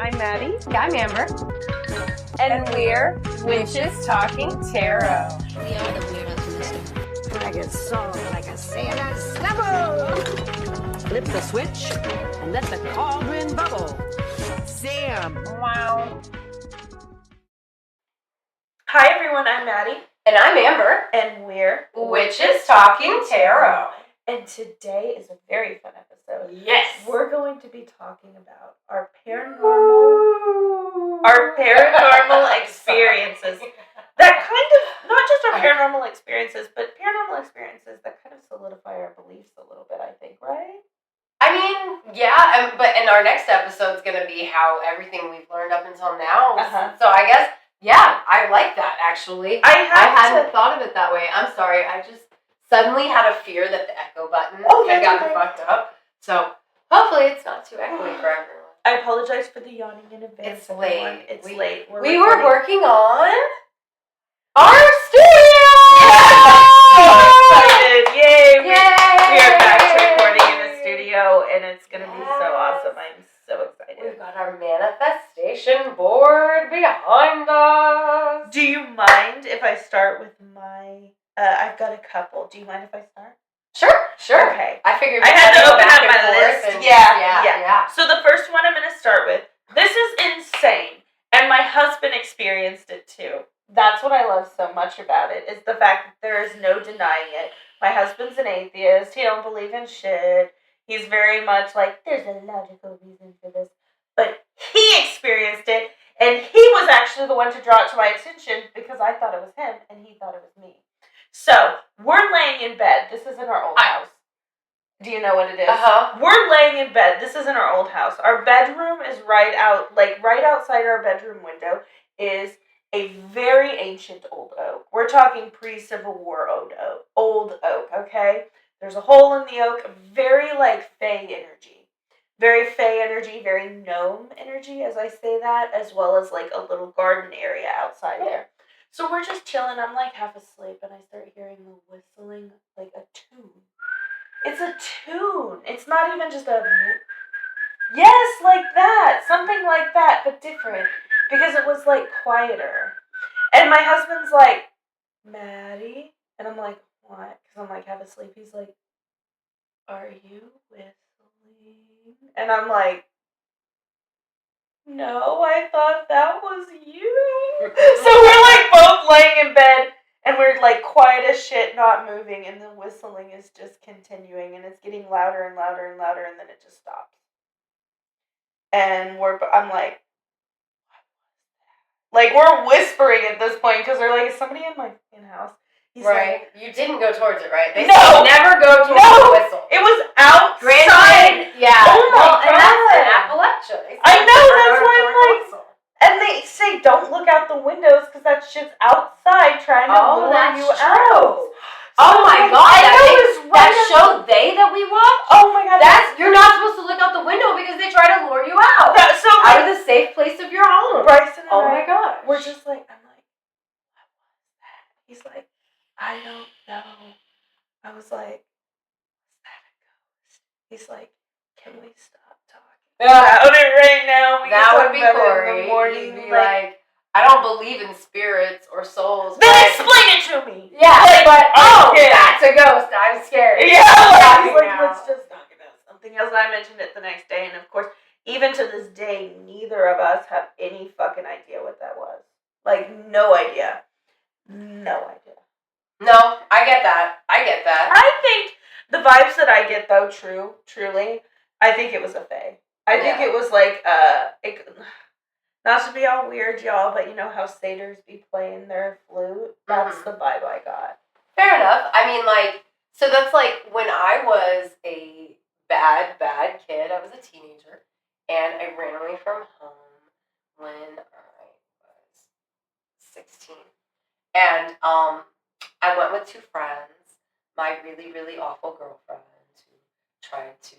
I'm Maddie. I'm Amber. And we're Witches Talking Tarot. We are the weirdos in this one. I get soft like a sailor snubble. Flip the switch and let the cauldron bubble. Sam. Wow. Hi everyone, I'm Maddie. And I'm Amber. And we're Witches Talking Tarot. And today is a very fun episode. Yes. We're going to be talking about our paranormal experiences. That kind of, not just our paranormal experiences, but paranormal experiences that kind of solidify our beliefs a little bit, I think, right? I mean, yeah, but in our next episode is going to be how everything we've learned up until now. Uh-huh. So I guess, yeah, I like that, actually. I hadn't thought of it that way. I'm sorry. I just suddenly had a fear that the echo button had gotten fucked up. So hopefully it's not too echoey for everyone. I apologize for the yawning in advance. It's late. It's late. We were working on our studio! So excited. Yay! Yay! We are back to recording in the studio, and it's going to be so awesome. I'm so excited. We've got our manifestation board behind us. Do you mind if I start with my... I've got a couple. Do you mind if I start? Sure. Okay. I figured I had to open up my list. Yeah. So the first one I'm going to start with. This is insane, and my husband experienced it too. That's what I love so much about it, is the fact that there is no denying it. My husband's an atheist. He don't believe in shit. He's very much like, there's a logical reason for this. But he experienced it, and he was actually the one to draw it to my attention because I thought it was him, and he thought it was me. So, we're laying in bed. This is in our old house. Do you know what it is? Uh-huh. We're laying in bed. This is in our old house. Our bedroom is right outside our bedroom window is a very ancient old oak. We're talking pre-Civil War old oak, okay? There's a hole in the oak, very Fae energy. Very Fae energy, very gnome energy, as I say that, as well as a little garden area outside there. So we're just chilling. I'm half asleep, and I start hearing the whistling, a tune. It's a tune. It's not even just a... Yes, like that. Something like that, but different. Because it was, quieter. And my husband's like, Maddie? And I'm like, what? Because I'm, half asleep. He's like, are you whistling? And I'm like, no, I thought that was you. So we're, both laying in bed. And we're, quiet as shit, not moving, and the whistling is just continuing, and it's getting louder and louder and louder, and then it just stops. And I'm like, we're whispering at this point, because they're like, is somebody in my house? He's right. You didn't go towards it, right? They No! never go towards the whistle. It was outside! Granted, yeah. Oh my God. And that's in Appalachia. I know, that's why I'm like... And they say don't look out the windows because that shit's outside trying to lure you out. Oh my God! That show that we watched. Oh my God! You're not supposed to look out the window because they try to lure you out. Out of the safe place of your home. Bryson and my God! We're just I'm like, what was that? He's like, I don't know. I was like, is that a ghost? He's like, can we stop talking about it right now? We that can would talk be about it Corey. in the morning. He'd be like, I don't believe in spirits or souls. Then explain it to me. Yeah, okay. That's a ghost. I'm scared. Yeah, he's like, let's just talk about something else. And I mentioned it the next day, and of course, even to this day, neither of us have any fucking idea what that was. No idea. No idea. No, I get that. I think the vibes that I get, though, truly, I think it was a fae. I think it was not to be all weird, y'all, but you know how satyrs be playing their flute? That's the vibe I got. Fair enough. I mean, so that's when I was a bad kid, I was a teenager, and I ran away from home when I was 16. And I went with two friends, my really, really awful girlfriend who tried to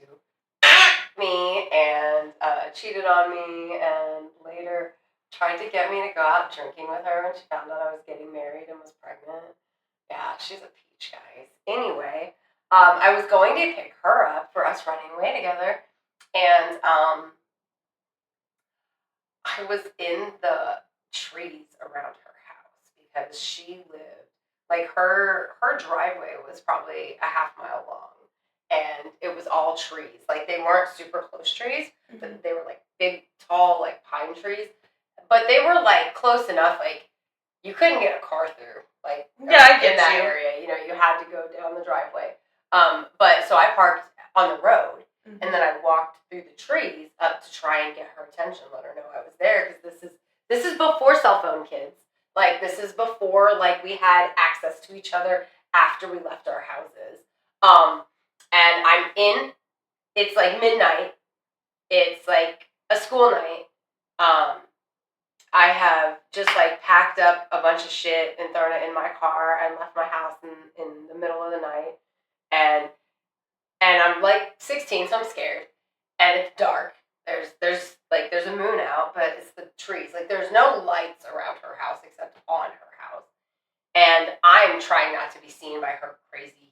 me and cheated on me, and later tried to get me to go out drinking with her when she found out I was getting married and was pregnant. Yeah, she's a peach, guys. Anyway, I was going to pick her up for us running away together, and I was in the trees around her house because she lived, like, her driveway was probably a half mile long, and it was all trees. Like, they weren't super close trees, but they were like big, tall, like pine trees. But they were like close enough, like you couldn't get a car through, like Yeah, I get in that you. area. You know, you had to go down the driveway. But so I parked on the road, and then I walked through the trees up to try and get her attention, let her know I was there, because this is before cell phone, kids. Like, this is before, like, we had access to each other after we left our houses. And I'm in. It's like midnight. It's like a school night. I have just like packed up a bunch of shit and thrown it in my car. I left my house in the middle of the night, and I'm like 16, so I'm scared, and it's dark. There's a moon out, but it's the trees. Like, there's no lights around her house except on her house, and I'm trying not to be seen by her crazy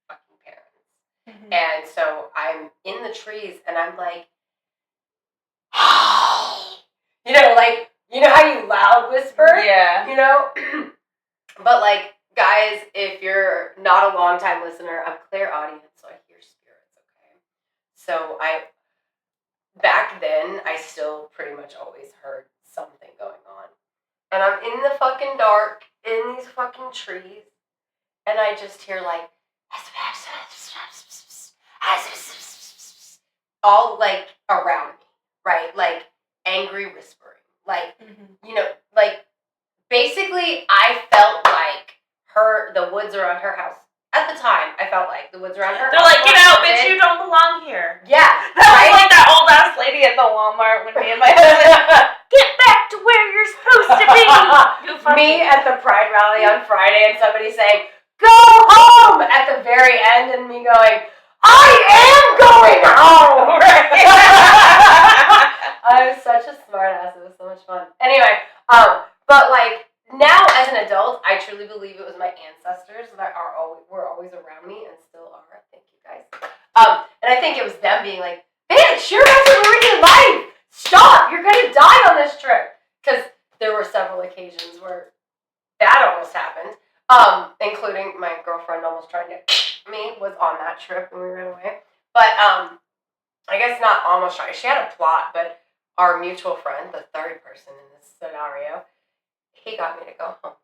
fucking parents. And so I'm in the trees, and I'm like, you know, like, you know how you loud whisper? Yeah. You know? But, like, guys, if you're not a long-time listener, I'm clairaudient, so I hear spirits, okay? So back then, I still pretty much always heard something going on. And I'm in the fucking dark, in these fucking trees, and I just hear, like, all, like, around me, right? Like, angry whispering. Like, you know, like, basically, I felt like the woods around her house. At the time, I felt like the woods around her house. They're like, get out, bitch, you don't belong here. Yeah. That was like that old ass lady at the Walmart when me and my husband, get back to where you're supposed to be. Me at the Pride rally on Friday, and somebody saying, go home, at the very end, and me going, I am going home! I was such a smart ass. It was so much fun. Anyway, but like, now as an adult, I truly believe it was my ancestors that were always around me and still are. Thank you guys. And I think it was them being like, bitch, you're about to ruin your life. Stop. You're going to die on this trip. Because there were several occasions where that almost happened. Including my girlfriend almost trying to me was on that trip when we ran away. But I guess not almost trying. She had a plot, but our mutual friend, the third person in this scenario, he got me to go home.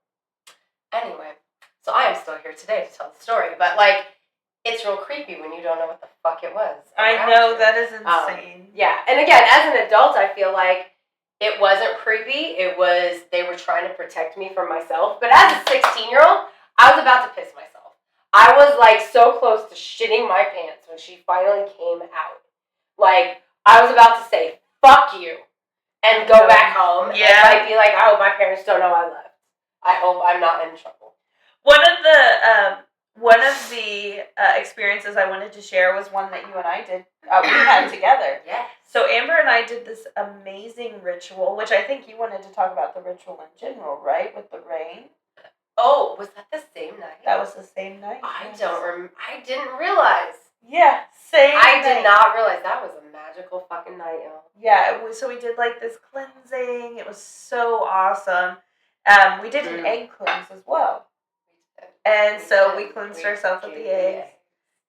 Anyway, so I am still here today to tell the story. But like, it's real creepy when you don't know what the fuck it was. I know, that is insane. Yeah, and again, as an adult, I feel like it wasn't creepy. It was, they were trying to protect me from myself. But as a 16-year-old, I was about to piss myself. I was like so close to shitting my pants when she finally came out. Like, I was about to say, fuck you, and go back home. Yeah. And like, be like, I hope my parents don't know I left. I hope I'm not in trouble. One of the experiences I wanted to share was one that you and I did. We had together. Yeah. So Amber and I did this amazing ritual, which I think you wanted to talk about the ritual in general, right? With the rain. Oh, was that the same night? That was the same night. I didn't realize. Yeah, same I night. did not realize that was a magical fucking night, y'all. Yeah, so we did like this cleansing. It was so awesome. We did an egg cleanse as well. And so we cleansed ourselves with the eggs,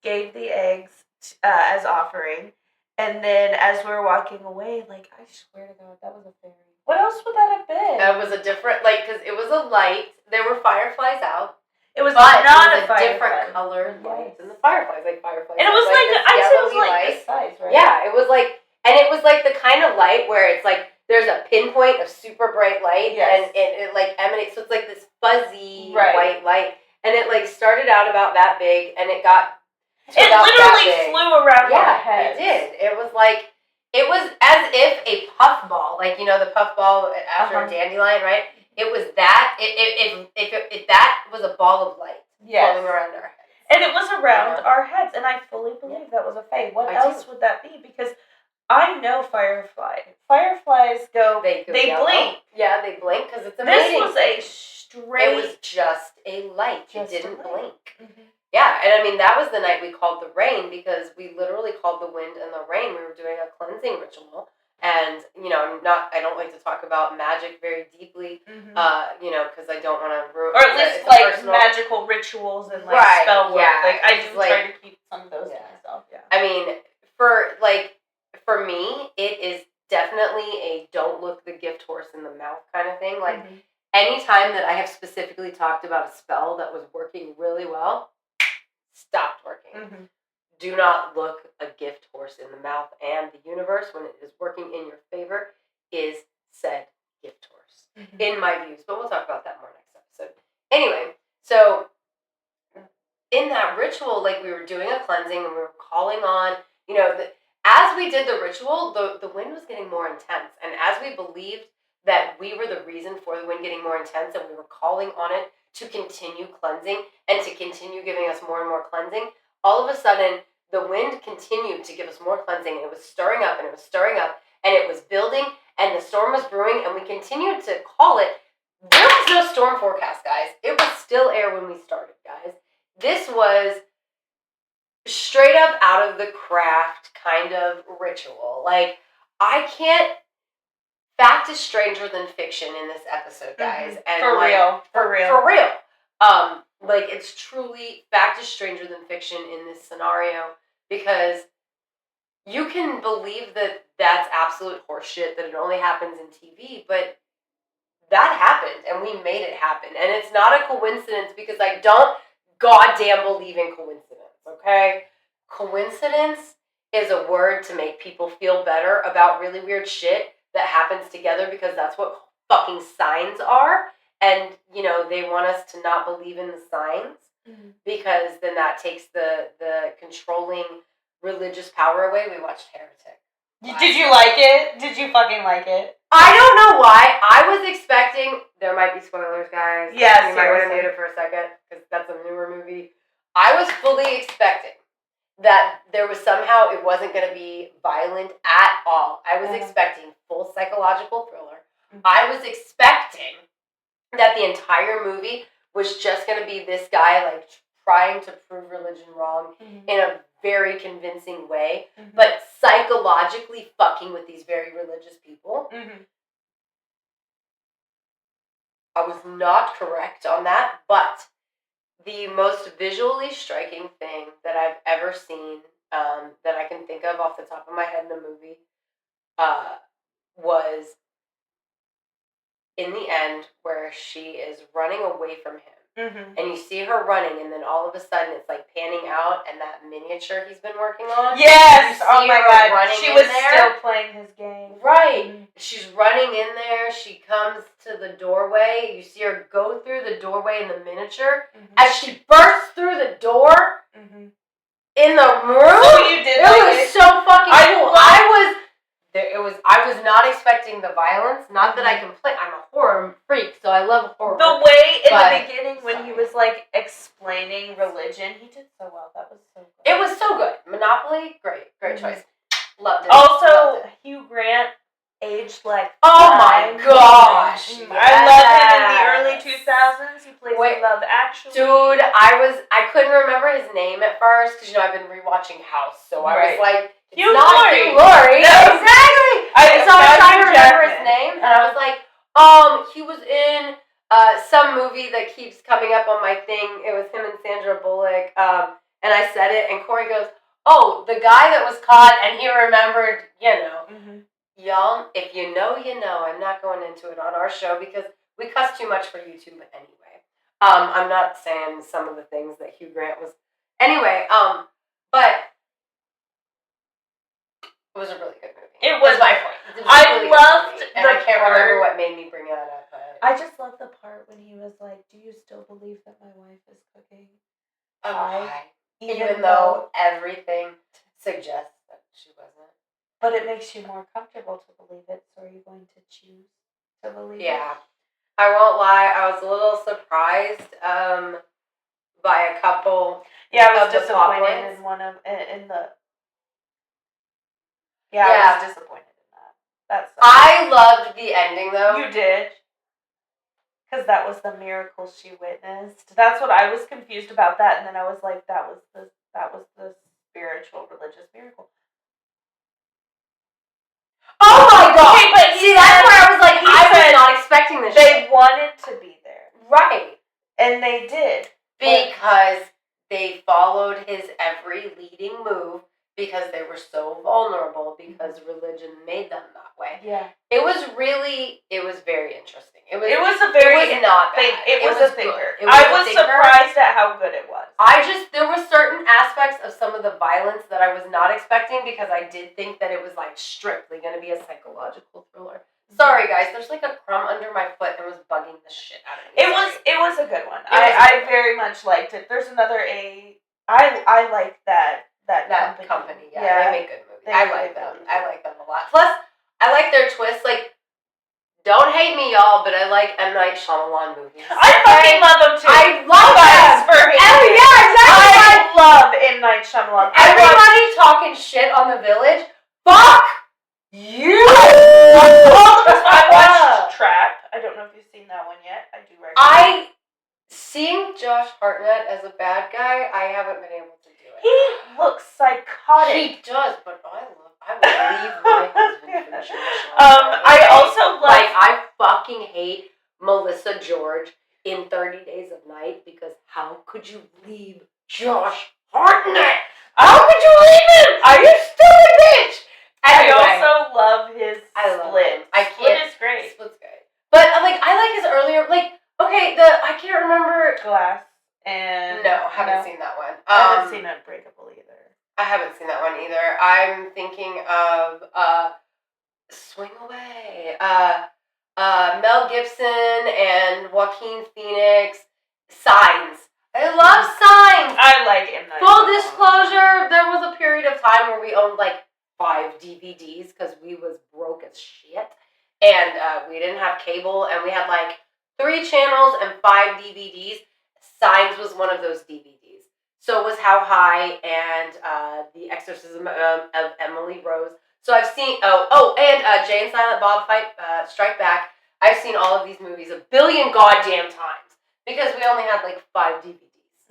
gave the eggs as offering, and then as we were walking away, like, I swear to God, that was a fairy. What else would that have been? That was a different, like, because it was a light. There were fireflies out. It was but not it was a different colored light than the fireflies, like fireflies. And it was like this I'd say it was yellowy like light. this size, right? Yeah, it was like, and it was like the kind of light where it's like there's a pinpoint of super bright light, and it like emanates. So it's like this fuzzy white light, and it like started out about that big, and it got it literally flew around our heads. It did. It was like, it was as if a puff ball, like, you know, the puff ball after a dandelion, right? It was that. If that was a ball of light floating around our heads. And it was around our heads, and I fully believe that was a fae. What else would that be? Because I know fireflies. Fireflies go, they blink. Yeah, they blink because it's amazing. This was a straight... It was just a light. It didn't blink. Mm-hmm. Yeah, and I mean, that was the night we called the rain because we literally called the wind and the rain. We were doing a cleansing ritual, And, I don't like to talk about magic very deeply, because I don't want to ruin. Or at least, like, magical rituals and, like, spell work. Yeah, Like, I do try to keep some of those to myself, yeah. I mean, for me, it is definitely a don't look the gift horse in the mouth kind of thing. Like, anytime that I have specifically talked about a spell that was working really well, stopped working. Do not look a gift horse in the mouth, and the universe, when it is working in your favor, is said gift horse, in my views. But we'll talk about that more next episode. Anyway, so in that ritual, like, we were doing a cleansing, and we were calling on, as we did the ritual, the wind was getting more intense. And as we believed that we were the reason for the wind getting more intense, and we were calling on it to continue cleansing and to continue giving us more and more cleansing, all of a sudden, the wind continued to give us more cleansing, and it was stirring up, and it was stirring up, and it was building, and the storm was brewing, and we continued to call it. There was no storm forecast, guys. It was still air when we started, guys. This was straight up out of the craft kind of ritual. Like, I can't. Fact is stranger than fiction in this episode, guys. And for real. For real. Like, it's truly, fact is stranger than fiction in this scenario, because you can believe that that's absolute horseshit, that it only happens in TV, but that happened, and we made it happen. And it's not a coincidence, because I don't goddamn believe in coincidence, okay? Coincidence is a word to make people feel better about really weird shit that happens together, because that's what fucking signs are. And, they want us to not believe in the signs, because then that takes the controlling religious power away. We watched Heretic. Did you like it? Did you fucking like it? I don't know why. I was expecting... There might be spoilers, guys. Yes, you might want to mute it for a second, because that's a newer movie. I was fully expecting that there was somehow... It wasn't going to be violent at all. I was expecting full psychological thriller. I was expecting that the entire movie was just going to be this guy, like, trying to prove religion wrong in a very convincing way, but psychologically fucking with these very religious people. I was not correct on that, but the most visually striking thing that I've ever seen, that I can think of off the top of my head in a movie, was in the end, where she is running away from him. And you see her running, and then all of a sudden it's like panning out, and that miniature he's been working on. Yes! Oh my god. She was still playing his game. Right. She's running in there. She comes to the doorway. You see her go through the doorway in the miniature. As she bursts through the door in the room. So you did like it? It was so fucking cool. I was not expecting the violence. Not that I complain. I'm a horror freak, so I love horror. The way in the beginning when he was, like, explaining religion, he did so well. That was so good. It was so good. Monopoly, great choice. Loved it. Also, Loved it. Hugh Grant aged like oh my gosh! Yes. I love him in the early 2000s. He plays in Love Actually. Dude, I couldn't remember his name at first, because I've been rewatching House, so I was like, Hugh Laurie. No, exactly. I was trying to remember his name, and I was like, he was in some movie that keeps coming up on my thing. It was him and Sandra Bullock, and I said it, and Corey goes, "Oh, the guy that was caught," and he remembered, Y'all, if you know, you know. I'm not going into it on our show, because we cuss too much for YouTube anyway. I'm not saying some of the things that Hugh Grant was. Anyway, but it was a really good movie. It was my point. I loved and I can't remember what made me bring that up. But I just love the part when he was like, "Do you still believe that my wife is cooking?" Even though everything suggests that she wasn't. But it makes you more comfortable to believe it, so are you going to choose to believe it? Yeah. I won't lie, I was a little surprised by a couple. Yeah, I was disappointed in one of I was disappointed in that. That's I loved the ending, though. You did. Because that was the miracle she witnessed. That's what I was confused about that, and then I was like, that was the spiritual religious miracle. Oh my god! Okay, but see, that's where I was like, I was not expecting this. They wanted to be there, right? And they did because they followed his every leading move because they were so vulnerable because religion made them that way. Yeah, it was very interesting. It was not bad. It was a thinker. It was I was surprised at how good it was. There were certain aspects of some of the violence that I was not expecting because I did think that it was like strictly going to be a psychological thriller. Sorry guys, there's like a crumb under my foot and was bugging the shit out of me. It was a good one. I very much liked it. There's another I like that company. Yeah, they make good movies. I like them. I like them a lot. Plus, I like their twists. Like, don't hate me, y'all, but I like M. Night Shyamalan movies. I fucking love them too. I love them. Yeah, exactly. I love M. Night Shyamalan. Everybody talking shit on The Village. Fuck you. I watched Trap. I don't know if you've seen that one yet. I do recommend. Seeing Josh Hartnett as a bad guy, I haven't been able to do it. He looks psychotic. He does, but I would leave my husband for Josh. I also love. Like, I fucking hate Melissa George in 30 Days of Night because how could you leave Josh Hartnett? How could you leave him? Are you stupid bitch? Anyway, I also love his Split. Split is great. Split's great. But like, I like his earlier, like, okay, I can't remember. Glass and No, haven't seen that one. I haven't seen Unbreakable either. I haven't seen that one either. I'm thinking of Swing Away. Mel Gibson and Joaquin Phoenix. Signs. I love Signs. I like him. Full disclosure, there was a period of time where we owned like 5 DVDs because we was broke as shit. And we didn't have cable and we had like 3 channels and 5 DVDs. Signs was one of those DVDs. So was How High and The Exorcism of Emily Rose. So I've seen, and Jay and Silent Bob Strike Back. I've seen all of these movies a billion goddamn times because we only had like 5 DVDs.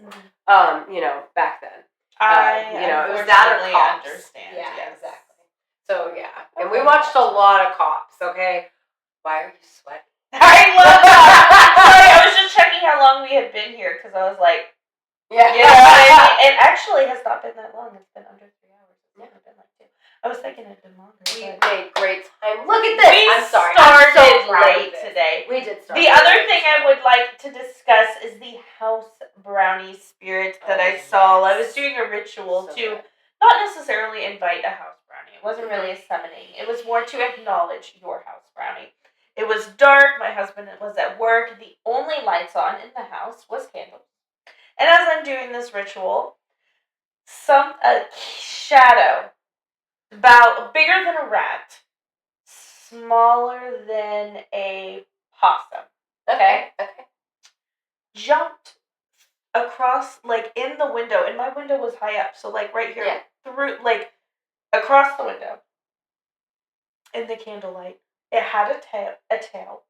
Mm-hmm. Back then. It was that or Cops. Understand. Yeah, yes. exactly. So yeah, and we watched a lot of Cops. Okay, why are you sweating? I love that. Sorry, I was just checking how long we had been here because I was like, yeah. It actually has not been that long. It's been under 3 hours. It's only been like 2. I was thinking it'd been longer. We made great time. Look at this. We I'm sorry. started I'm so late today. We did start. The other thing I would like to discuss is the house brownie spirit that I saw. I was doing a ritual to not necessarily invite a house brownie. It wasn't really a summoning. It was more to acknowledge your house brownie. It was dark. My husband was at work. The only lights on in the house was candles. And as I'm doing this ritual, a shadow, about bigger than a rat, smaller than a possum, Okay. jumped across, like, in the window, and my window was high up, so, like, right here, through, like, across the window, in the candlelight. It had a tail.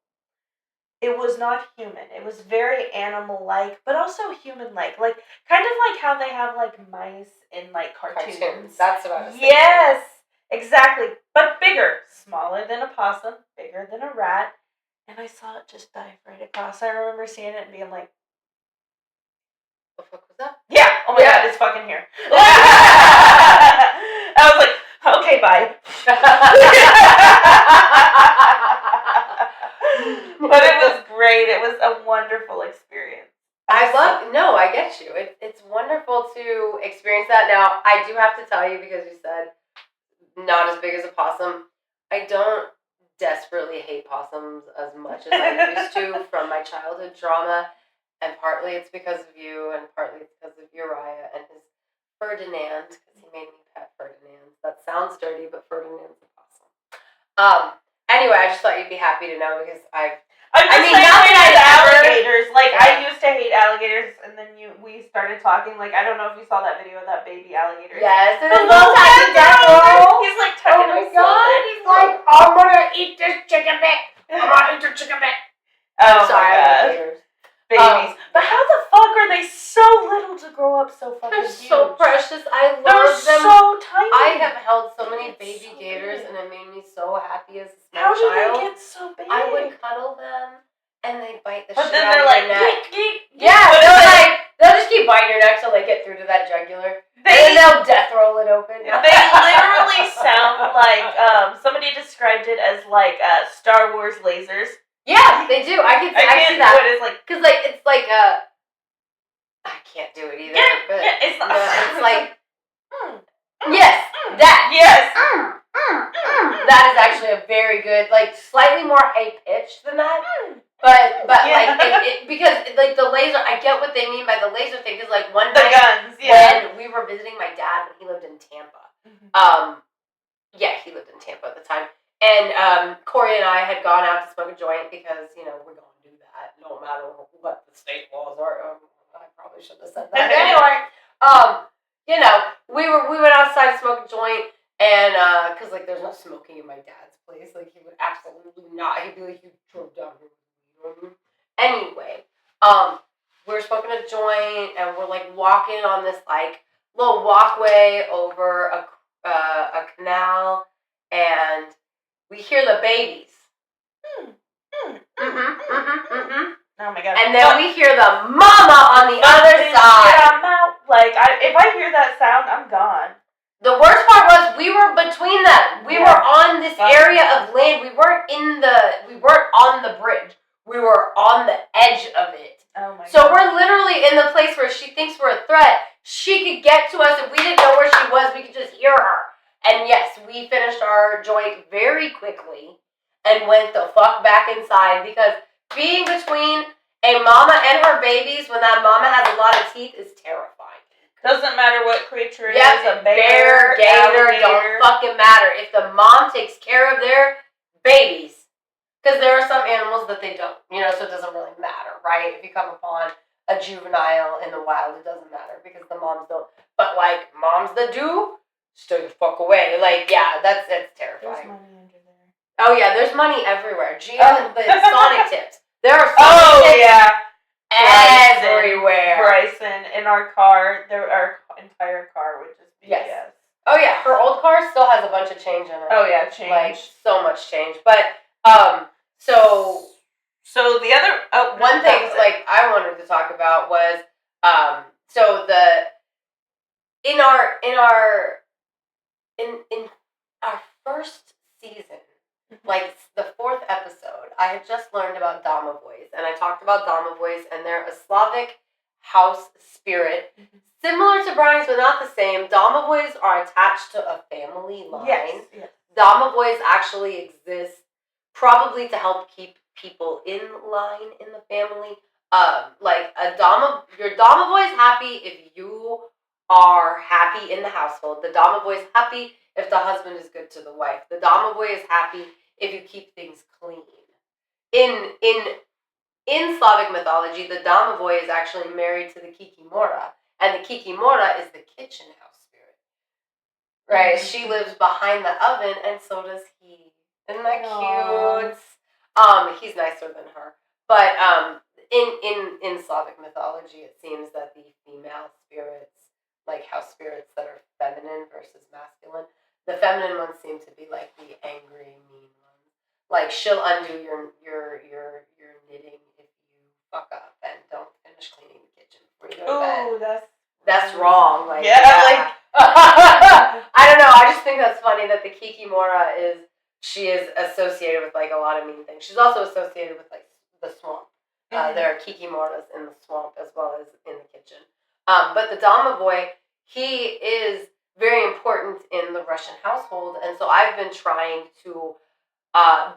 It was not human. It was very animal-like, but also human-like. Like, kind of like how they have, like, mice in, like, cartoons. That's what I was thinking. Yes, exactly. But bigger. Smaller than a possum, bigger than a rat. And I saw it just dive right across. I remember seeing it and being like, the fuck was that? yeah, oh my god, it's fucking here. I was like, okay, bye. But it was great. It was a wonderful experience. I get you. It's wonderful to experience that. Now, I do have to tell you, because you said not as big as a possum, I don't desperately hate possums as much as I used to from my childhood trauma, and partly it's because of you, and partly it's because of Uriah and his Ferdinand, because he made me pet Ferdinand. That sounds dirty, but Ferdinand's a possum. Anyway, I just thought you'd be happy to know because not that alligators. Like, I used to hate alligators, and then we started talking. Like, I don't know if you saw that video of that baby alligator. Yes, the little tiny devil. He's like tucking himself. Oh my god, he's like, I'm gonna eat this chicken bit. I'm gonna eat the chicken bit. Oh sorry, my god. alligators. Babies. But how the fuck are they so little to grow up so fucking They're huge? so precious. I love They're them. so tiny. I have held so many It's baby so gators, big. and it made me so happy as a small How do child. they get so big? I would cuddle them, and they bite the But shit then out they're of like, your neck. geek, geek. Yeah, they'll just keep biting your neck till they get through to that jugular. And then they'll death roll it open. They literally sound like somebody described it as like Star Wars lasers. Yeah, they do. I can see that. Do it. It's like, because it's like I can't do it either. But it's not. no, it's like yes, that Yes. That is actually a very good, like slightly more high pitched than that. But Yeah. like because like the laser, I get what they mean by the laser thing. Because like one The night guns. Yeah. when we were visiting my dad when he lived in Tampa, yeah, he lived in Tampa at the time, and Corey and I had gone out to smoke a joint because we're going to do that no matter what the state laws are. I probably shouldn't have said that. Anyway, we went outside to smoke a joint. And, because, like, there's no smoking in my dad's place. Like, he would absolutely not. He'd be like, you drove down here. You know what I mean? Anyway, we were smoking a joint, and we're, like, walking on this, like, little walkway over a canal, and we hear the babies. Oh, my God. And then we hear the mama on the other side. Yeah, I'm out. Like, if I hear that sound, I'm gone. The worst part was we were between them. We were on this area of land. We weren't on the bridge. We were on the edge of it. Oh my So God. we're literally in the place where she thinks we're a threat. She could get to us. If we didn't know where she was, we could just hear her. And yes, we finished our joint very quickly and went the fuck back inside, because being between a mama and her babies when that mama has a lot of teeth is terrifying. Doesn't matter what creature it Yep, is, a bear, gator, alligator. don't fucking matter. If the mom takes care of their babies, because there are some animals that they don't, so it doesn't really matter, right? If you come upon a juvenile in the wild, it doesn't matter because the moms don't. But like moms that do, stay the fuck away. Like, yeah, that's terrifying. There's money under there. Oh yeah, there's money everywhere. Gina, the Sonic tips. There are Sonic Oh tips yeah. everywhere. Bryson, in our car, our entire car would just be Yes. Oh yeah, her old car still has a bunch of change in it. Oh yeah, change. Like so much change. But so the other one thing like I wanted to talk about was so in our first season, like the 4th episode, I had just learned about domovoys, and I talked about domovoys, and they're a Slavic house spirit, similar to brownies but not the same. Domovoys are attached to a family line. Yes. Domovoys actually exist probably to help keep people in line in the family. Like your domovoy is happy if you are happy in the household. The domovoy is happy if the husband is good to the wife. The domovoy is happy if you keep things clean. In Slavic mythology, the domovoy is actually married to the kikimora, and the kikimora is the kitchen house spirit. Right? Mm-hmm. She lives behind the oven, and so does he. Isn't that cute? He's nicer than her. But in Slavic mythology, it seems that the female spirits, like house spirits that are feminine versus masculine, the feminine ones seem to be like the angry, mean ones. Like she'll undo your knitting if you fuck up and don't finish cleaning the kitchen before you go to bed. That's wrong. Like I don't know. I just think that's funny that the kikimora is associated with like a lot of mean things. She's also associated with like the swamp. There are kikimoras in the swamp as well as in the kitchen. But the domovoy, he is very important in the Russian household, and so I've been trying to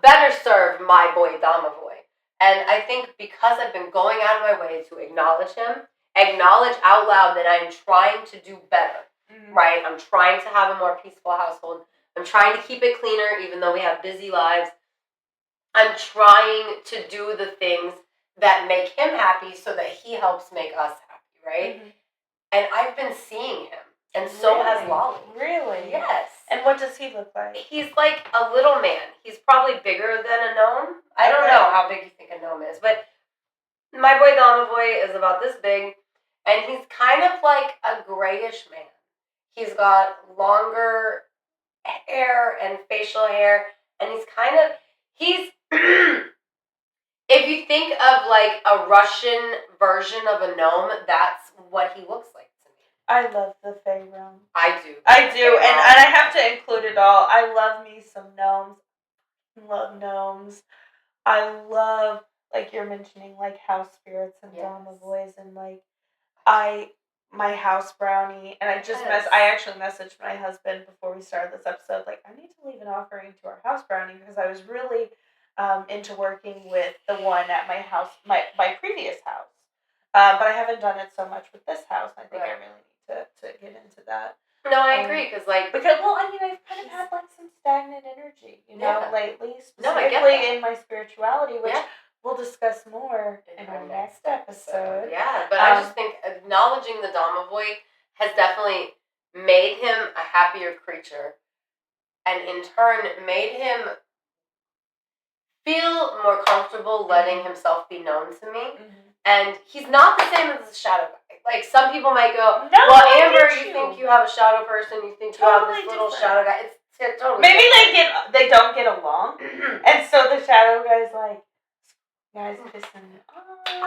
better serve my boy domovoy. And I think because I've been going out of my way to acknowledge him, acknowledge out loud that I'm trying to do better, right? I'm trying to have a more peaceful household. I'm trying to keep it cleaner, even though we have busy lives. I'm trying to do the things that make him happy so that he helps make us happy, right? And I've been seeing him, and so has Lolly. Really? Yes. And what does he look like? He's like a little man. He's probably bigger than a gnome. I don't know how big you think a gnome is, but My boy Domovoy is about this big, and he's kind of like a grayish man. He's got longer hair and facial hair, and he's if you think of like a Russian version of a gnome, that's what he looks like to me. I love the Fae realm. I do, and I have to include it all. I love me some gnomes. Love gnomes. I love, like you're mentioning, like house spirits and Domovoys, and like my house brownie, and I actually messaged my husband before we started this episode, like, I need to leave an offering to our house brownie, because I was really into working with the one at my house, my previous house, but I haven't done it so much with this house. I think I really need to get into that. No, I agree, because I've kind of had like some stagnant energy, lately, specifically in my spirituality, which we'll discuss more in our next episode. Yeah, but I just think acknowledging the Domovoy has definitely made him a happier creature, and in turn made him feel more comfortable letting himself be known to me. Mm-hmm. And he's not the same as the shadow guy. Like, some people might go, well, Amber, you think you have a shadow person, you think you have this little shadow guy. It's totally maybe different. They don't get along, and so the shadow guy's like, guys kissing.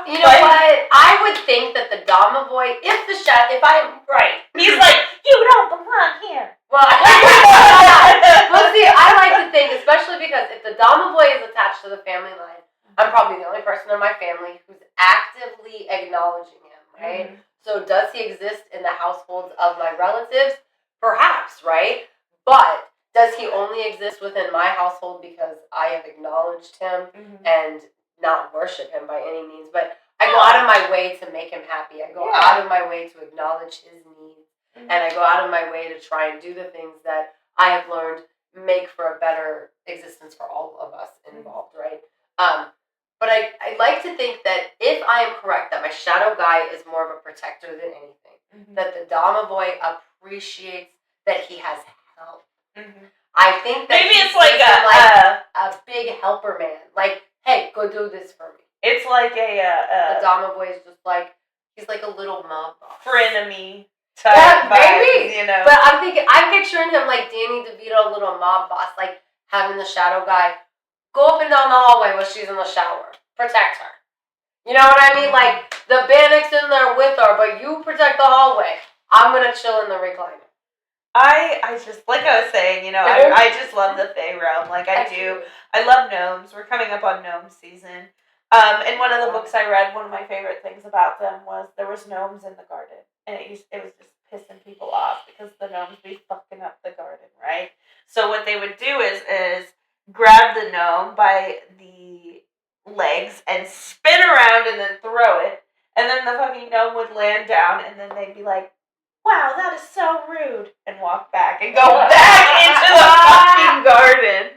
You know what? I would think that the Domovoy, if I'm right, he's like, you don't belong here. Well, see, I like to think, especially because if the Domovoy is attached to the family line, I'm probably the only person in my family who's actively acknowledging him, right? Mm-hmm. So does he exist in the households of my relatives? Perhaps, right? But does he only exist within my household because I have acknowledged him and not worship him by any means? But I go out of my way to make him happy. I go out of my way to acknowledge his needs. And I go out of my way to try and do the things that I have learned make for a better existence for all of us involved, right? But I like to think that if I am correct, that my shadow guy is more of a protector than anything, that the Domovoy appreciates that he has help. I think that maybe it's like a big helper man. Like, hey, go do this for me. It's like the Domovoy is just like, he's like a little mob boss. Frenemy. Maybe, But I'm picturing him like Danny DeVito, little mob boss, like having the shadow guy go up and down the hallway while she's in the shower, protect her. You know what I mean? Like, the Bannock's in there with her, but you protect the hallway. I'm gonna chill in the recliner. I just, like I was saying, I just love the Fae realm. Like, I do. I love gnomes. We're coming up on gnome season. In one of the books I read, one of my favorite things about them was there was gnomes in the garden. And it was just pissing people off because the gnomes be fucking up the garden, right? So what they would do is grab the gnome by the legs and spin around and then throw it. And then the fucking gnome would land down and then they'd be like, wow, that is so rude, and walk back and go back into the fucking garden.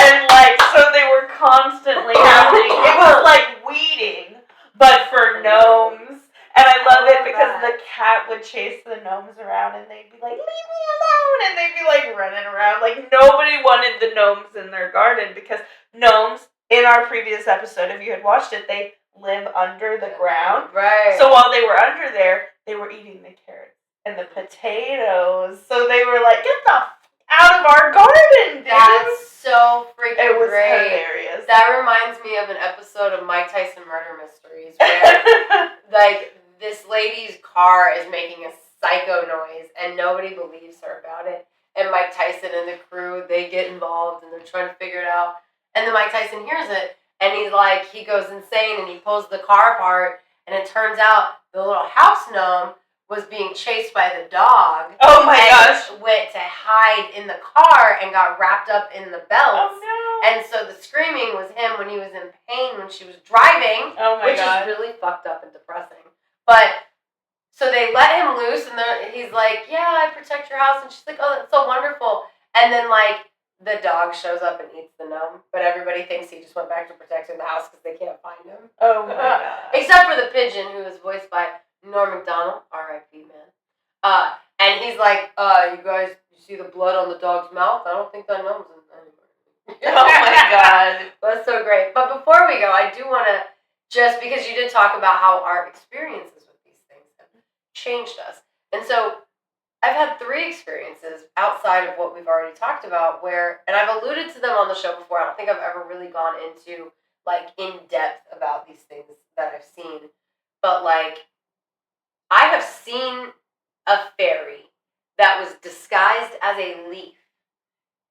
And, like, so they were constantly happening. It was like weeding, but for gnomes. And I love it because the cat would chase the gnomes around and they'd be like, leave me alone. And they'd be like running around. Like, nobody wanted the gnomes in their garden because gnomes, in our previous episode, if you had watched it, they live under the ground. Right. So while they were under there, they were eating the carrots and the potatoes. So they were like, get the out of our garden, dude. That's so freaking great. It was hilarious. That reminds me of an episode of Mike Tyson Murder Mysteries where, like, this lady's car is making a psycho noise and nobody believes her about it. And Mike Tyson and the crew, they get involved and they're trying to figure it out. And then Mike Tyson hears it and he's like, he goes insane and he pulls the car apart and it turns out the little house gnome was being chased by the dog. Oh my gosh. Went to hide in the car and got wrapped up in the belts. Oh no. And so the screaming was him when he was in pain when she was driving. Oh my God. Which is really fucked up and depressing. But, so they let him loose and he's like, yeah, I protect your house. And she's like, oh, that's so wonderful. And then, like, the dog shows up and eats the gnome. But everybody thinks he just went back to protecting the house because they can't find him. Oh my God. Except for the pigeon who is voiced by Norm Macdonald, R.I.P. man. And he's like, you guys, you see the blood on the dog's mouth? I don't think that gnome's in anywhere. Oh my God. That's so great. But before we go, I do want to just because you did talk about how our experiences with these things have changed us. And so I've had 3 experiences outside of what we've already talked about where, and I've alluded to them on the show before. I don't think I've ever really gone into like in depth about these things that I've seen. But like, I have seen a fairy that was disguised as a leaf,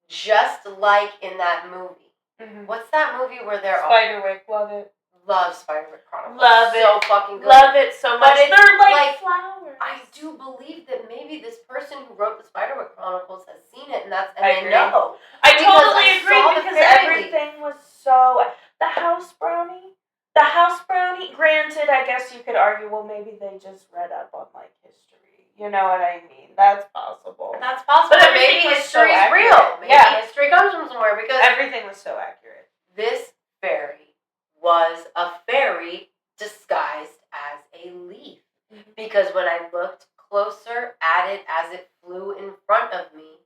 just like in that movie. Mm-hmm. What's that movie where they're Spiderwick, love it. Love Spiderwick Chronicles. Love it. So fucking good. Love it so much. But it's they're like flowers. I do believe that maybe this person who wrote the Spiderwick Chronicles has seen it, and I they agree. know. I Because totally I agree saw the because fairy everything was so. The house brownie. The house brownie. Granted, I guess you could argue, well, maybe they just read up on like history. You know what I mean? That's possible. That's possible. But maybe everything was so history is accurate. real. Maybe Yeah. history comes from somewhere because Everything was so accurate. this fairy was a fairy disguised as a leaf. Mm-hmm. Because when I looked closer at it as it flew in front of me,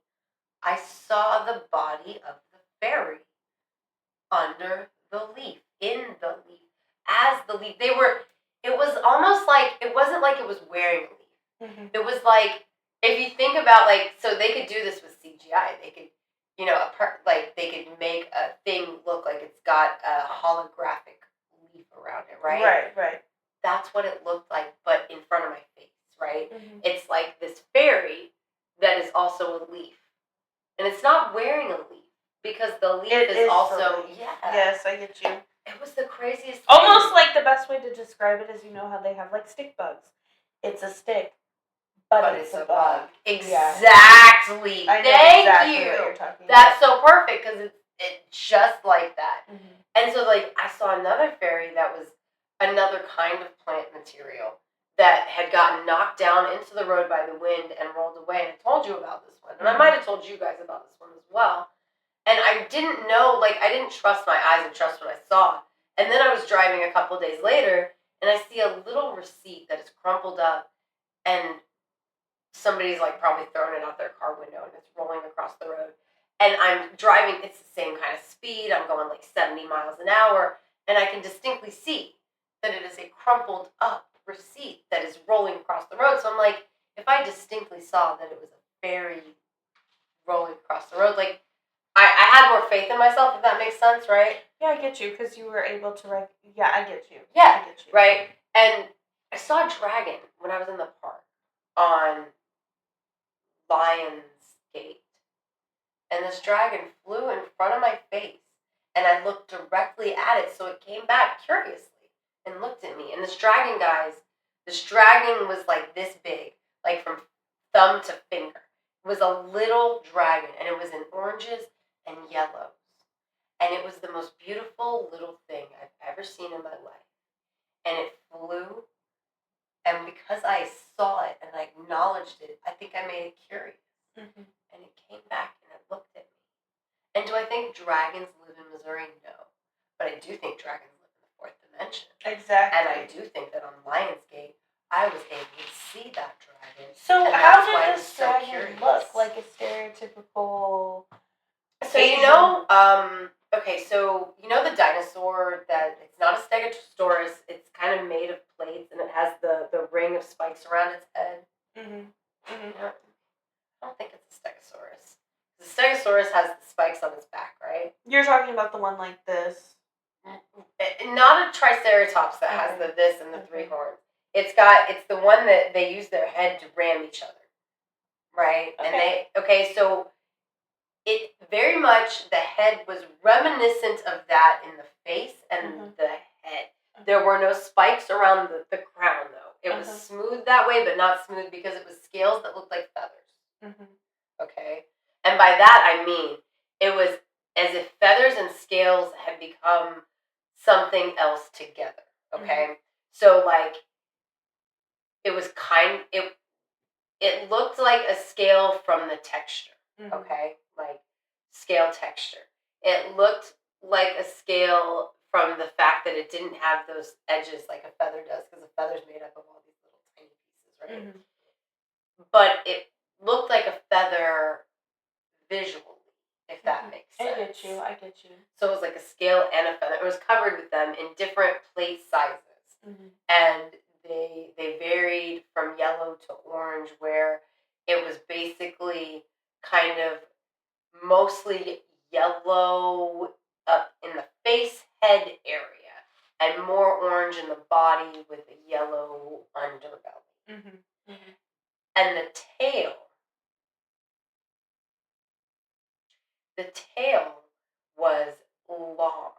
I saw the body of the fairy under the leaf, in the leaf, as the leaf. It was almost like, it wasn't like it was wearing a leaf. Mm-hmm. It was like, if you think about like, so they could do this with CGI. They could, you know, they could make a thing look like it's got a holographic leaf around it, right? Right. That's what it looked like, but in front of my face, right? Mm-hmm. It's like this fairy that is also a leaf. And it's not wearing a leaf because the leaf is also, Yes, I get you. It was the craziest thing. Almost like the best way to describe it is, you know how they have like stick bugs. It's a stick, but it's a bug. Exactly. I know Thank exactly you. what you're talking That's so perfect because it's just like that. about. Mm-hmm. And so, like, I saw another fairy that was another kind of plant material that had gotten knocked down into the road by the wind and rolled away. And I told you about this one. And I might have told you guys about this one as well. And I didn't know, like, I didn't trust my eyes and trust what I saw. And then I was driving a couple days later, and I see a little receipt that is crumpled up, and somebody's, like, probably thrown it out their car window, and it's rolling across the road. And I'm driving, it's the same kind of speed, I'm going, like, 70 miles an hour, and I can distinctly see that it is a crumpled up receipt that is rolling across the road. So I'm like, if I distinctly saw that it was a fairy rolling across the road, like, I had more faith in myself, if that makes sense, right? Yeah, I get you, because you were able to yeah, I get you. Yeah, I get you. right? And I saw a dragon when I was in the park on Lion's Gate. And this dragon flew in front of my face, and I looked directly at it, so it came back curiously and looked at me. And this dragon, guys, was like this big, like from thumb to finger. It was a little dragon, and it was in oranges and yellows. And it was the most beautiful little thing I've ever seen in my life. And it flew, and because I saw it and I acknowledged it, I think I made it curious. Mm-hmm. And it came back and it looked at me. And do I think dragons live in Missouri? No. But I do think dragons live in the 4th dimension. Exactly. And I do think that on Lionsgate, I was able to see that dragon. So and how that's why did I was this so dragon curious. look? Like a stereotypical So, you know, okay, so, you know the dinosaur that, it's not a stegosaurus, it's kind of made of plates, and it has the ring of spikes around its head? Mm-hmm. Mm-hmm. You know, I don't think it's a stegosaurus. The stegosaurus has the spikes on its back, right? You're talking about the one like this. Not a triceratops that has the this and the 3 horns. It's the one that they use their head to ram each other, right? Okay. And so it very much, the head was reminiscent of that in the face and the head. There were no spikes around the crown, though. It was smooth that way, but not smooth because it was scales that looked like feathers. Mm-hmm. Okay? And by that, I mean, it was as if feathers and scales had become something else together. Okay? So, like, it was it looked like a scale from the texture. Okay? Like, scale texture. It looked like a scale from the fact that it didn't have those edges like a feather does, because a feather's made up of all these little tiny pieces, right? But it looked like a feather visually, if that makes sense. I get you. So it was like a scale and a feather. It was covered with them in different plate sizes, and they varied from yellow to orange, where it was basically kind of mostly yellow up in the face head area and more orange in the body with a yellow underbelly. And the tail was long,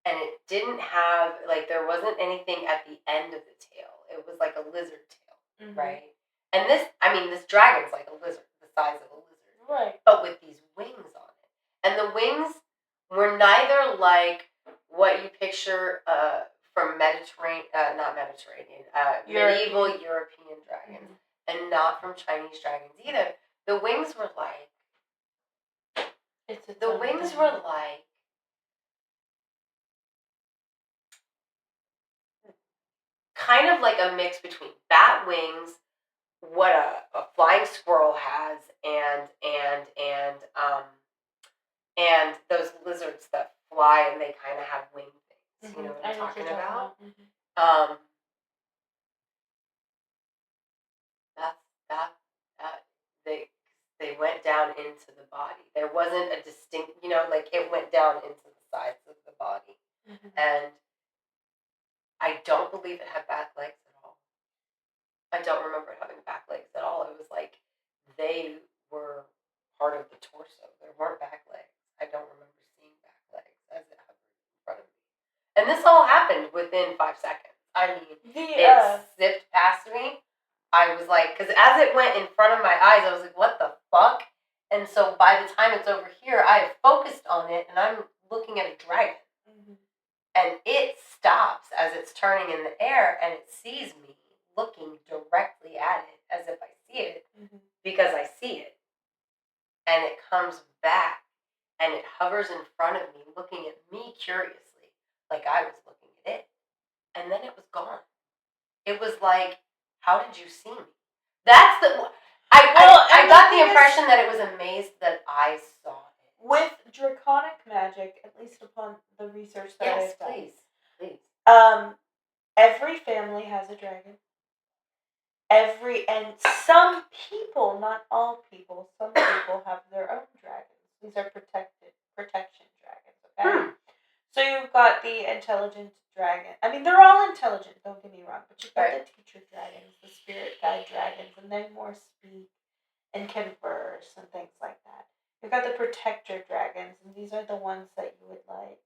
and it didn't have, like, there wasn't anything at the end of the tail. It was like a lizard tail, right? And this dragon's like a lizard, the size of a lizard, right? But with these wings on it, and the wings were neither like what you picture from not Mediterranean, medieval European dragons, and not from Chinese dragons either. The wings were like kind of like a mix between bat wings, what a flying squirrel has, and those lizards that fly and they kind of have wing things. You know what I'm talking about? They went down into the body. There wasn't a distinct, like it went down into the sides of the body, and I don't believe it had back legs at all. I don't remember it having back legs at all. It was like they were part of the torso. There weren't back legs. I don't remember seeing back legs as it hovered in front of me. And this all happened within 5 seconds. I mean, it zipped past me. I was like, because as it went in front of my eyes, I was like, what the fuck? And so by the time it's over here, I have focused on it, and I'm looking at a dragon. And it stops as it's turning in the air, and it sees me looking directly at it as if I see it, because I see it. And it comes back, and it hovers in front of me, looking at me curiously, like I was looking at it. And then it was gone. It was like, how did you see me? That's the... I got the impression that it was amazed that I saw it. With draconic magic, at least upon the research that I've done. Yes, please. Every family has a dragon. And some people, not all people, some people have their own dragons. These are protection dragons, okay? So you've got the intelligent dragon. I mean, they're all intelligent, don't get me wrong, but you've got the teacher dragons, the spirit guide dragons, and they more speak and converse and things like that. You've got the protector dragons, and these are the ones that you would like.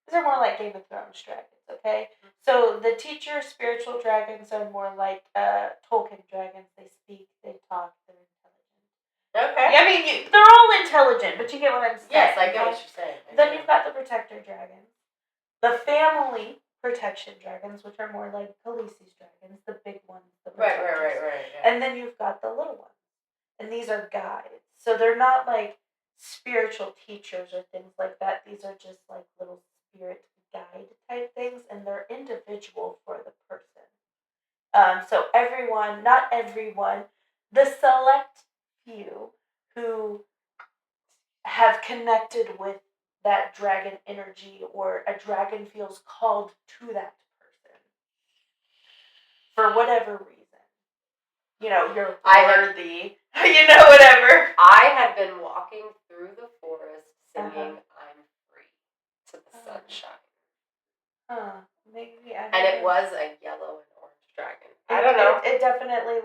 These are more like Game of Thrones dragons, okay? So the teacher spiritual dragons are more like Tolkien dragons. They speak, they talk, they're intelligent. Okay. I mean, they're all intelligent, but you get what I'm saying. Yes, I get what you're saying. Then you've got the protector dragons. The family protection dragons, which are more like Khaleesi's dragons, the big ones. The protectors. Right. Yeah. And then you've got the little ones. And these are guides. So they're not like spiritual teachers or things like that. These are just like little spirit guide type things, and they're individual for the person. So not everyone, the select few who have connected with that dragon energy, or a dragon feels called to that person for whatever reason. You're worthy. Whatever. I had been walking through the forest singing "I'm Free" to the sunshine. Maybe and it was a yellow and orange dragon. I don't know. It definitely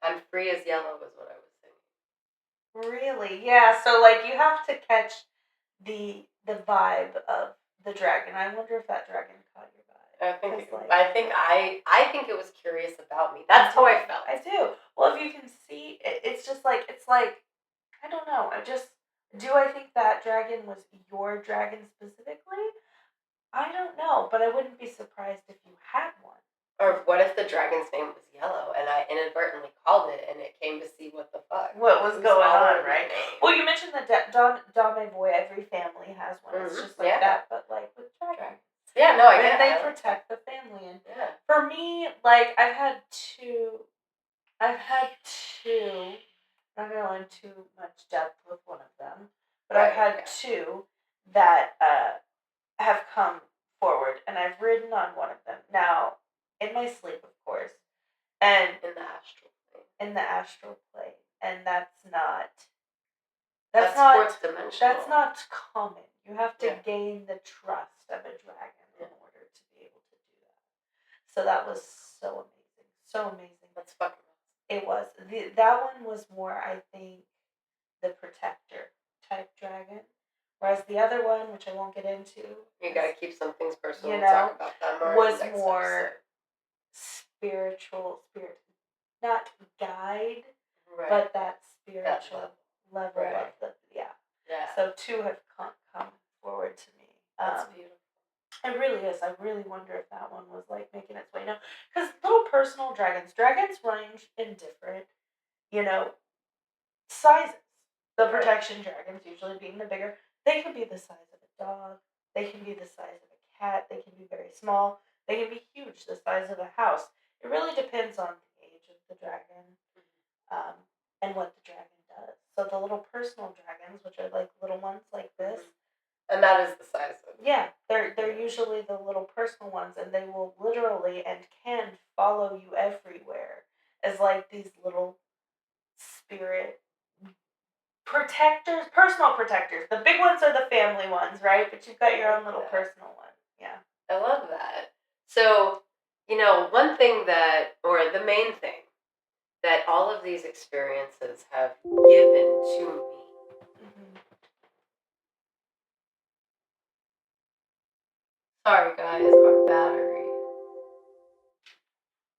I'm free as yellow is what I was singing. Really? Yeah. So you have to catch the vibe of the dragon. I wonder if that dragon caught your vibe. I think it was curious about me. That's how I felt. I do. Well, if you can see, it's just like I don't know. Do I think that dragon was your dragon specifically? I don't know, but I wouldn't be surprised if you had one. Or what if the dragon's name was Yellow and I inadvertently called it and it came to see what the fuck? What was going on, right? Well, you mentioned the Dame Boy. Every family has one. It's just like that, but with dragons. Yeah, no, I get it. They protect the family. And for me, I've had two. I'm not going to go into too much depth with one of them, but I've had two that have come forward, and I've ridden on one of them. Now, in my sleep, of course, and In the astral plane. in the astral plane, and that's not That's not fourth dimensional. that's not common. You have to Yeah. gain the trust of a dragon in Yeah. order to be able to do that. So that was so amazing, so amazing. That's fucking awesome. It was that one was more, I think, the protector type dragon, whereas the other one, which I won't get into, You gotta keep some things personal. You We'll talk know, about that more. was in the next more episode. spiritual, not guide, Right. but that spiritual level Right. of the yeah. So two have come forward to me. That's beautiful. It really is. I really wonder if that one was like making its way now, because little personal dragons range in different, sizes. The Right. protection dragons usually being the bigger. They can be the size of a dog. They can be the size of a cat. They can be very small. They can be huge, the size of a house. It really depends on the age of the dragon, and what the dragon does. So the little personal dragons, which are like little ones like this, And that is the size of it. yeah, they're usually the little personal ones, and they will literally and can follow you everywhere as like these little spirit protectors, personal protectors. The big ones are the family ones, right? But you've got your own little personal one. Yeah. I love that. So, one thing or the main thing that all of these experiences have given to me. Mm-hmm. Sorry, guys, our battery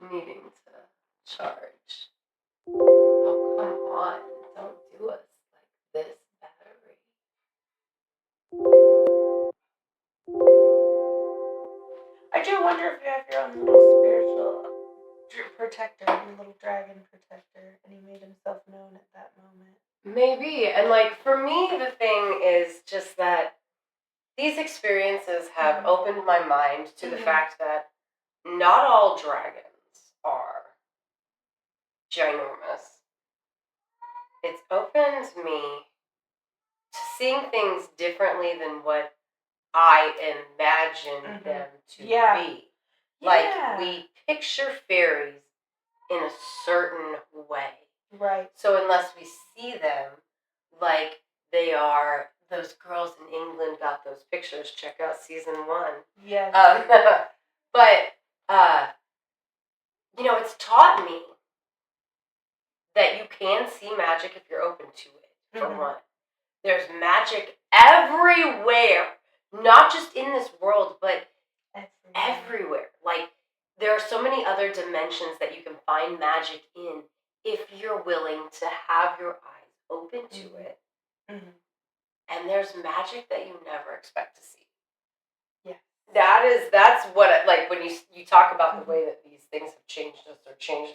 needing to charge. Oh, come on. Don't do us like this, battery. I do wonder if you have your own little spiritual protector, your little dragon protector, and he made himself known at that moment. Maybe. And for me, the thing is just that these experiences have opened my mind to the fact that not all dragons are ginormous. It's opened me to seeing things differently than what I imagine them to be. Like, we picture fairies in a certain way. Right. So unless we see them like they are, those girls in England got those pictures. Check out season 1. Yes. But, it's taught me that you can see magic if you're open to it, for one. There's magic everywhere. Not just in this world, but everywhere. Like, there are so many other dimensions that you can find magic in if you're willing to have your eyes open to it. Mm-hmm. And there's magic that you never expect to see. Yeah. That's what, when you talk about the way that these things have changed us or changed,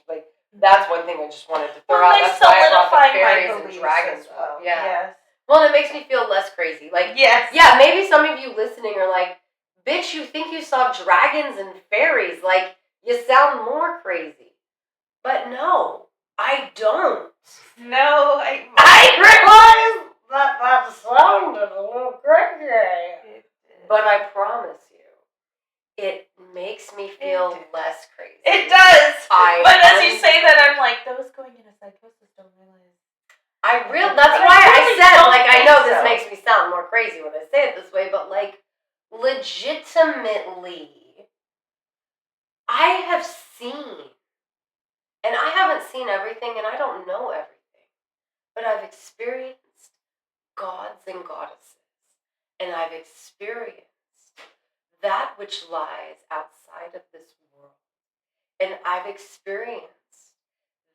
that's one thing I just wanted to throw out. That's why I brought the fairies and dragons up. Yeah. Yes. Well, it makes me feel less crazy. Yes. Yeah, maybe some of you listening are like, bitch, you think you saw dragons and fairies. You sound more crazy. But no, I don't. No, I realize that sounded a little crazy. But I promise you, it makes me feel less crazy. It does. But as you say that, I'm like, those going into psychosis don't realize. That's why I said, I know this makes me sound more crazy when I say it this way, but legitimately, I have seen, and I haven't seen everything, and I don't know everything, but I've experienced gods and goddesses, and I've experienced that which lies outside of this world, and I've experienced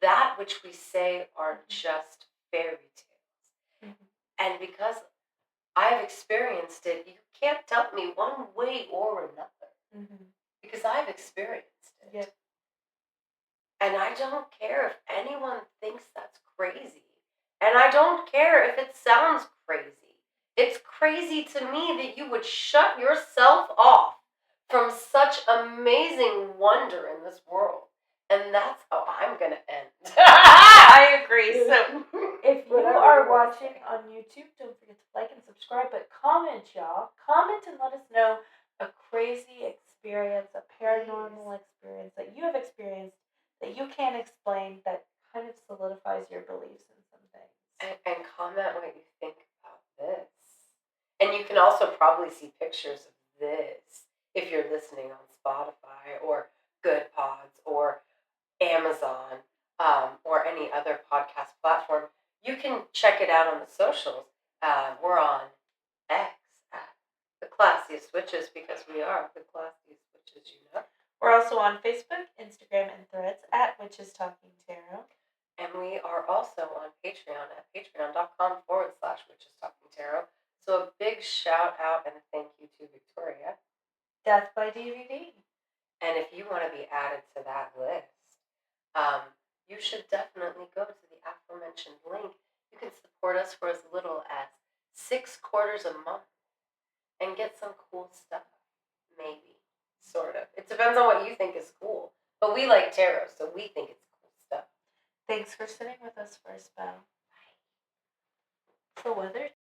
that which we say are just fairy tales. And because I've experienced it, you can't tell me one way or another. Because I've experienced it. Yeah. And I don't care if anyone thinks that's crazy. And I don't care if it sounds crazy. It's crazy to me that you would shut yourself off from such amazing wonder in this world. And that's how I'm going to end. I agree. So if you are watching on YouTube, don't forget to like and subscribe, but comment, y'all. Comment and let us know a crazy experience, a paranormal experience that you have experienced that you can't explain that kind of solidifies your beliefs in some things. And comment what you think about this. And you can also probably see pictures of this if you're listening on Spotify or Good Pods or Amazon or any other podcast platform. You can check it out on the socials. We're on X at the Classiest Witches because we are the classiest witches, you know. We're also on Facebook, Instagram, and Threads at Witches Talking Tarot. And we are also on Patreon at patreon.com/Witches Talking Tarot. So a big shout out and a thank you to Victoria. Death by DVD. And if you want to be added to that list, you should definitely go to the aforementioned link. You can support us for as little as $6 a month and get some cool stuff. Maybe. Sort of. It depends on what you think is cool. But we like tarot, so we think it's cool stuff. Thanks for sitting with us for a spell. The weather